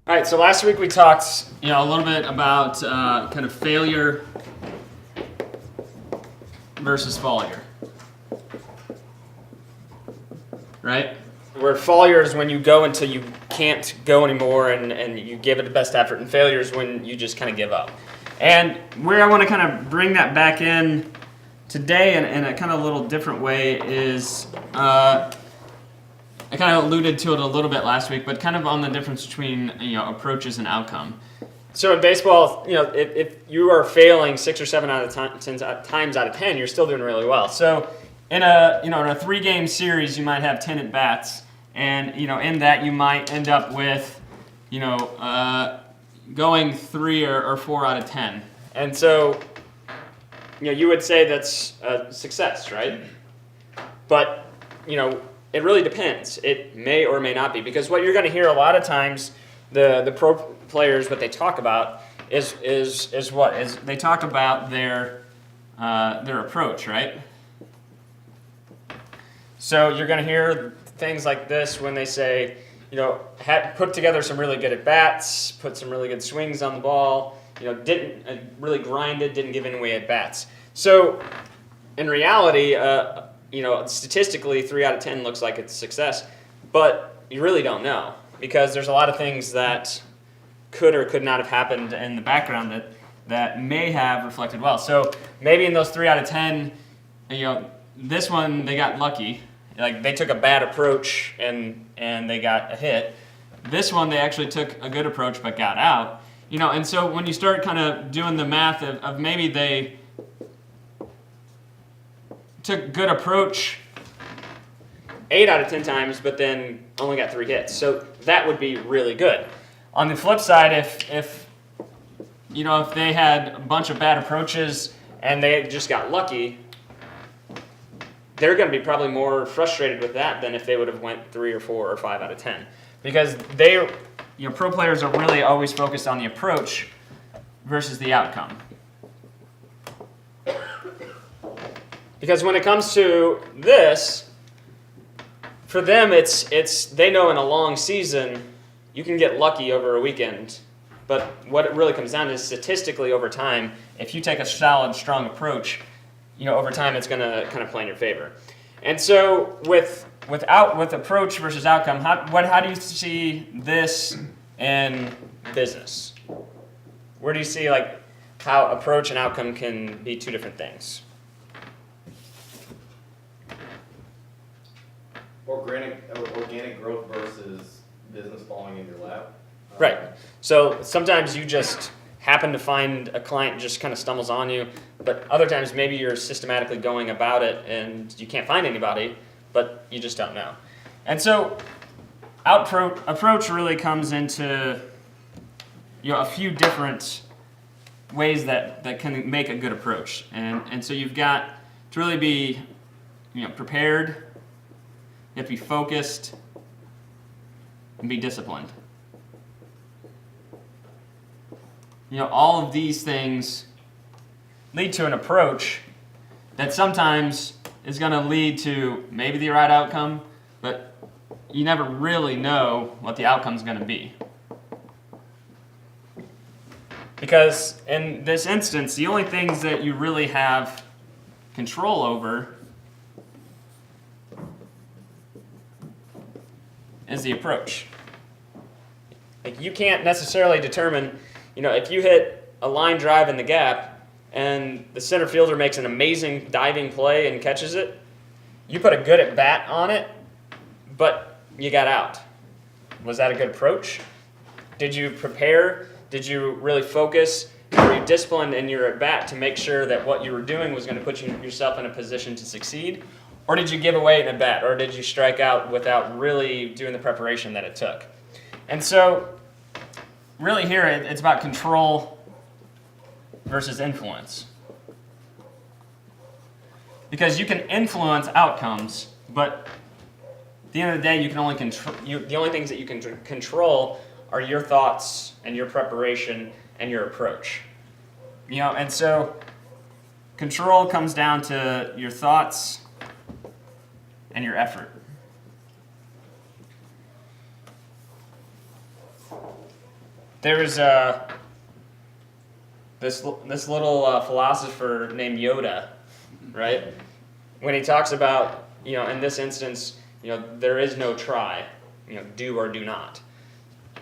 All right, so last week we talked, a little bit about kind of failure versus failure, right? Where failure is when you go until you can't go anymore and you give it the best effort, and failure is when you just kind of give up. And where I want to kind of bring that back in today in a kind of little different way is, I kind of alluded to it a little bit last week, but kind of on the difference between approaches and outcome. So in baseball, if you are failing 6 or 7 out of 10 times out of 10, you're still doing really well. So in a in a 3-game series, you might have 10 at bats, and in that you might end up with going 3 or 4 out of 10, and so you would say that's a success, right? But it really depends. It may or may not be, because what you're going to hear a lot of times, the pro players, what they talk about is they talk about their approach, right? So you're going to hear things like this when they say, put together some really good at bats, put some really good swings on the ball, didn't really grind it, didn't give any away at bats. So in reality, statistically, 3 out of 10 looks like it's a success, but you really don't know, because there's a lot of things that could or could not have happened in the background that may have reflected well. So maybe in those 3 out of 10, this one they got lucky, like they took a bad approach and they got a hit. This one they actually took a good approach but got out. And so when you start kind of doing the math of maybe they took good approach 8 out of 10 times, but then only got 3 hits. So that would be really good. On the flip side, if they had a bunch of bad approaches and they just got lucky, they're going to be probably more frustrated with that than if they would have went 3 or 4 or 5 out of 10, because pro players are really always focused on the approach versus the outcome. Because when it comes to this, for them, it's they know in a long season you can get lucky over a weekend, but what it really comes down to is statistically over time, if you take a solid, strong approach, over time it's going to kind of play in your favor. And so with approach versus outcome, how do you see this in business? Where do you see how approach and outcome can be two different things? Organic growth versus business falling in your lap. Right. So sometimes you just happen to find a client just kind of stumbles on you, but other times maybe you're systematically going about it and you can't find anybody, but you just don't know. And so approach really comes into a few different ways that can make a good approach. And so you've got to really be prepared. You have to be focused and be disciplined. All of these things lead to an approach that sometimes is going to lead to maybe the right outcome, but you never really know what the outcome is going to be. Because in this instance, the only things that you really have control over is the approach. You can't necessarily determine, if you hit a line drive in the gap and the center fielder makes an amazing diving play and catches it, you put a good at bat on it, but you got out. Was that a good approach? Did you prepare? Did you really focus? Were you disciplined in your at bat to make sure that what you were doing was going to put yourself in a position to succeed? Or did you give away an at bat? Or did you strike out without really doing the preparation that it took? And so really here it's about control versus influence. Because you can influence outcomes, but at the end of the day, you can only the only things that you can control are your thoughts and your preparation and your approach. And so control comes down to your thoughts and your effort. there's this little philosopher named Yoda, right? When he talks about, in this instance, there is no try, do or do not.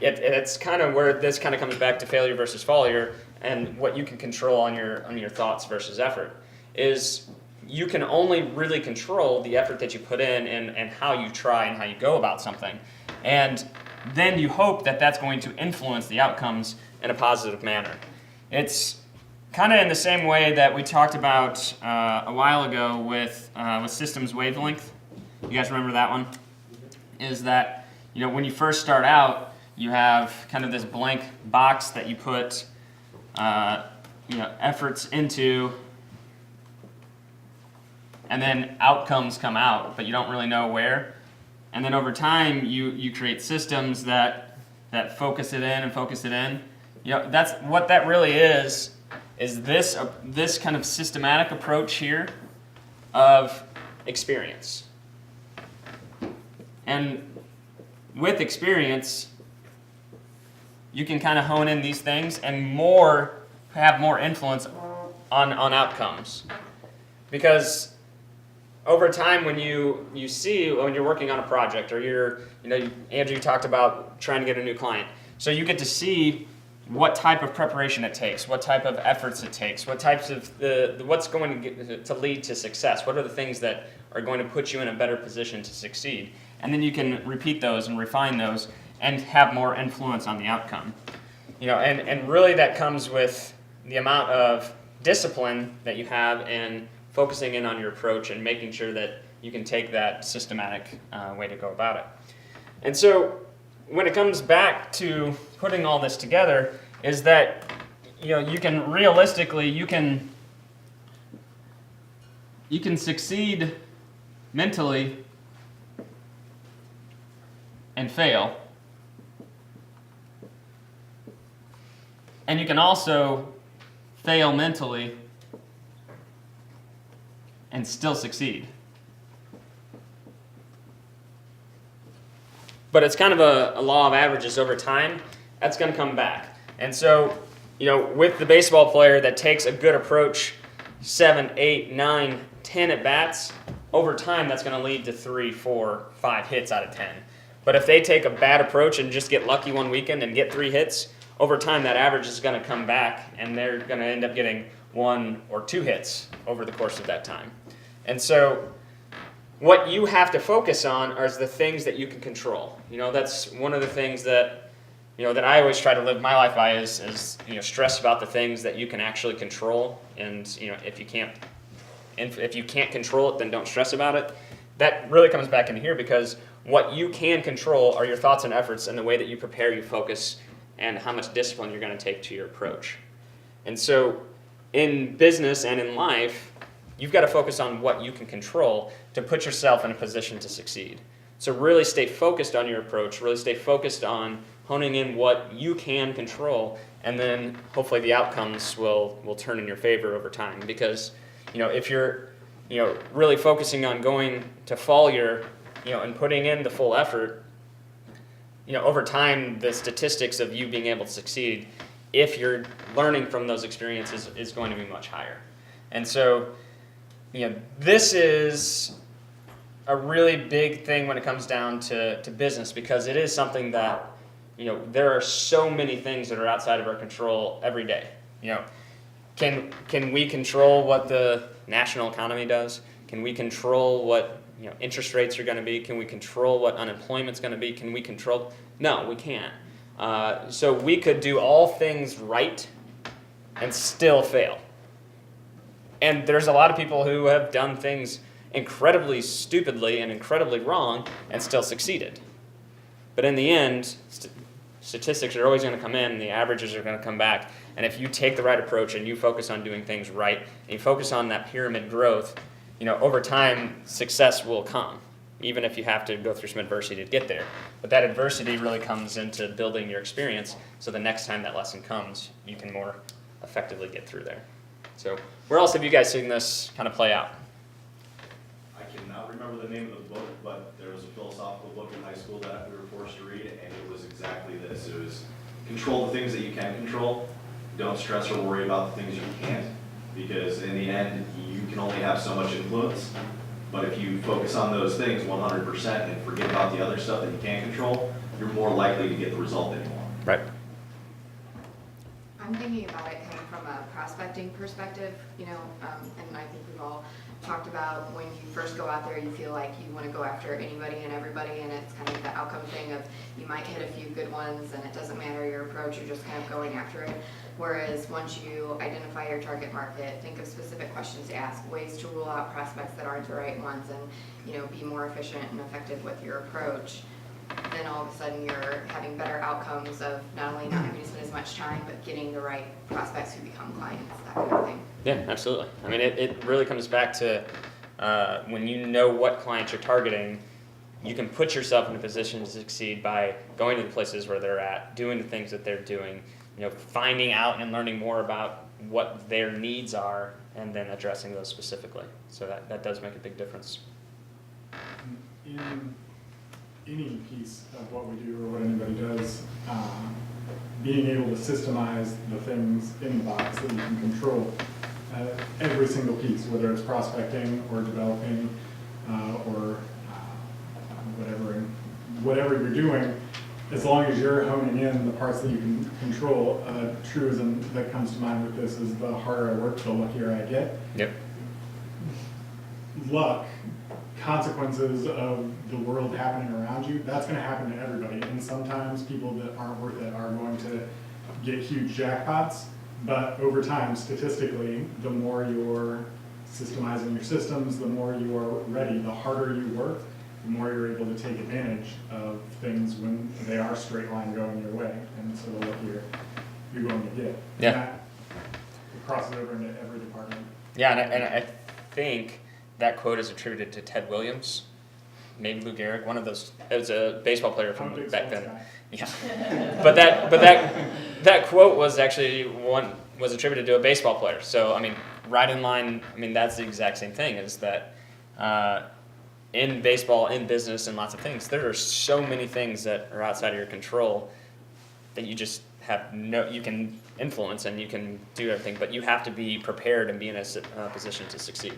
It's kind of where this kind of comes back to failure versus failure, and what you can control on your thoughts versus effort is you can only really control the effort that you put in and how you try and how you go about something. And then you hope that that's going to influence the outcomes in a positive manner. It's kind of in the same way that we talked about a while ago with systems wavelength. You guys remember that one? Is that, when you first start out, you have kind of this blank box that you put efforts into, and then outcomes come out, but you don't really know where. And then over time, you create systems that focus it in and focus it in. That's what that really is this kind of systematic approach here of experience. And with experience, you can kind of hone in these things and have more influence on outcomes. Because over time, when you see when you're working on a project, or Andrew talked about trying to get a new client, so you get to see what type of preparation it takes, what type of efforts it takes, what types of what's going to lead to success, what are the things that are going to put you in a better position to succeed, and then you can repeat those and refine those and have more influence on the outcome. And really that comes with the amount of discipline that you have in focusing in on your approach and making sure that you can take that systematic way to go about it. And so when it comes back to putting all this together, is that you can realistically you can succeed mentally and fail, and you can also fail mentally and still succeed. But it's kind of a law of averages over time. That's going to come back. And so, with the baseball player that takes a good approach, 7, 8, 9, 10 at bats, over time that's going to lead to 3, 4, 5 hits out of 10. But if they take a bad approach and just get lucky one weekend and get 3 hits, over time that average is going to come back and they're going to end up getting 1 or 2 hits over the course of that time. And so what you have to focus on are the things that you can control. That's one of the things that that I always try to live my life by is stress about the things that you can actually control. And if you can't control it, then don't stress about it. That really comes back into here, because what you can control are your thoughts and efforts and the way that you prepare, you focus, and how much discipline you're going to take to your approach. And so in business and in life, you've got to focus on what you can control to put yourself in a position to succeed. So really stay focused on your approach, really stay focused on honing in what you can control, and then hopefully the outcomes will turn in your favor over time. Because if you're really focusing on going to failure, and putting in the full effort, over time the statistics of you being able to succeed, if you're learning from those experiences, is going to be much higher. And so this is a really big thing when it comes down to business, because it is something that, there are so many things that are outside of our control every day. Can we control what the national economy does? Can we control what interest rates are going to be? Can we control what unemployment's going to be? Can we control? No, we can't. So we could do all things right and still fail. And there's a lot of people who have done things incredibly stupidly and incredibly wrong and still succeeded. But in the end, statistics are always going to come in, and the averages are going to come back. And if you take the right approach and you focus on doing things right, and you focus on that pyramid growth, over time, success will come, even if you have to go through some adversity to get there. But that adversity really comes into building your experience, so the next time that lesson comes, you can more effectively get through there. So where else have you guys seen this kind of play out? I cannot remember the name of the book, but there was a philosophical book in high school that we were forced to read, and it was exactly this. It was control the things that you can control. Don't stress or worry about the things you can't, because in the end, you can only have so much influence. But if you focus on those things 100% and forget about the other stuff that you can't control, you're more likely to get the result that you want. Right. I'm thinking about it kind of from a prospecting perspective, and I think we've all talked about when you first go out there, you feel like you want to go after anybody and everybody, and it's kind of the outcome thing of you might hit a few good ones, and it doesn't matter your approach, you're just kind of going after it. Whereas once you identify your target market, think of specific questions to ask, ways to rule out prospects that aren't the right ones, and be more efficient and effective with your approach, then all of a sudden you're having better outcomes of not only not having to spend as much time, but getting the right prospects who become clients, that kind of thing. Yeah, absolutely. I mean, it really comes back to when you know what clients you're targeting, you can put yourself in a position to succeed by going to the places where they're at, doing the things that they're doing, finding out and learning more about what their needs are, and then addressing those specifically. So that does make a big difference. In any piece of what we do or what anybody does, being able to systemize the things in the box that you can control, every single piece, whether it's prospecting or developing or whatever you're doing, as long as you're honing in the parts that you can control. A truism that comes to mind with this is the harder I work, the luckier I get. Yep. Luck, consequences of the world happening around you, that's going to happen to everybody. And sometimes people that aren't worth it are going to get huge jackpots. But over time, statistically, the more you're systemizing your systems, the more you are ready, the harder you work, the more you're able to take advantage of things when they are straight line going your way. And so the luckier you're going to get. Yeah. And that crosses over into every department. Yeah, and I think that quote is attributed to Ted Williams, maybe Lou Gehrig, one of those. It was a baseball player from back then. Yeah, but that quote was actually was attributed to a baseball player. So I mean, right in line. I mean, that's the exact same thing. Is that in baseball, in business, and lots of things, there are so many things that are outside of your control that you just have you can influence and you can do everything, but you have to be prepared and be in a position to succeed.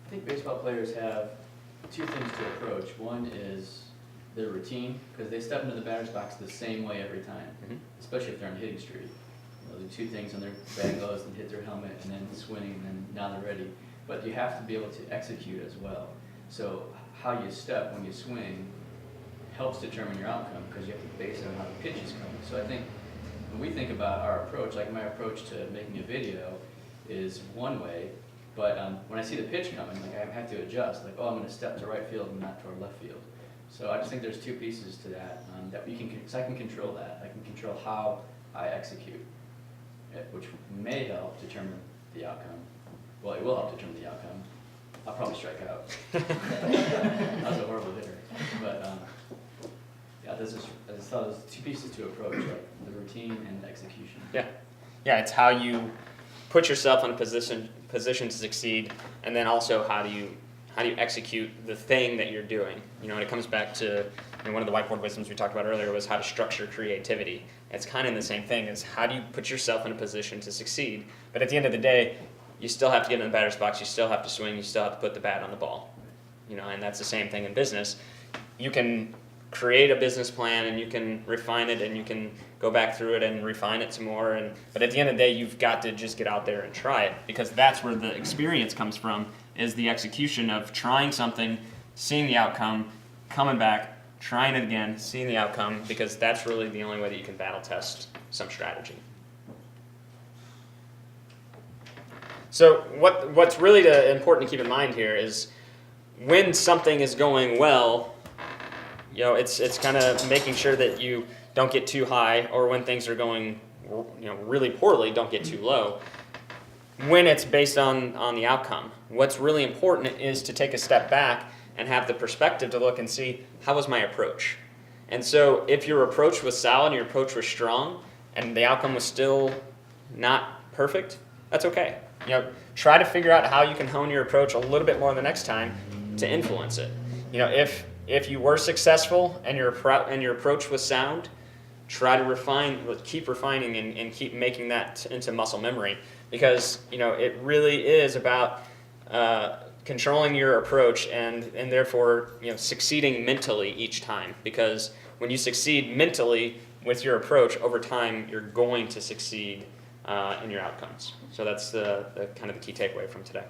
I think baseball players have two things to approach. One is their routine, because they step into the batter's box the same way every time, especially if they're on hitting streak. They do two things on their bag goes and hit their helmet and then swing and then now they're ready. But you have to be able to execute as well. So how you step when you swing helps determine your outcome, because you have to base it on how the pitch is coming. So I think when we think about our approach, like my approach to making a video is one way, but when I see the pitch coming, like I have to adjust, like, oh, I'm going to step to right field and not toward left field. So I just think there's two pieces to that, that you can, because I can control that. I can control how I execute, which may help determine the outcome. Well, it will help determine the outcome. I'll probably strike out. I was a horrible hitter. But yeah, I just thought there's two pieces to approach, like the routine and the execution. Yeah, it's how you put yourself in a position to succeed, and then also how do you execute the thing that you're doing. And it comes back to one of the Whiteboard Wisdoms we talked about earlier was how to structure creativity. It's kind of the same thing as how do you put yourself in a position to succeed. But at the end of the day, you still have to get in the batter's box, you still have to swing, you still have to put the bat on the ball. And that's the same thing in business. You can create a business plan and you can refine it and you can go back through it and refine it some more. But at the end of the day, you've got to just get out there and try it, because that's where the experience comes from, is the execution of trying something, seeing the outcome, coming back, trying it again, seeing the outcome, because that's really the only way that you can battle test some strategy. So what's really important to keep in mind here is when something is going well, it's kind of making sure that you don't get too high, or when things are going really poorly, don't get too low. When it's based on the outcome, what's really important is to take a step back and have the perspective to look and see, how was my approach? And so if your approach was solid, your approach was strong, and the outcome was still not perfect, that's okay. Try to figure out how you can hone your approach a little bit more the next time to influence it. If you were successful and your approach was sound, try to keep refining and keep making that into muscle memory, because it really is about controlling your approach and therefore succeeding mentally each time, because when you succeed mentally with your approach over time, you're going to succeed in your outcomes. So that's the kind of the key takeaway from today.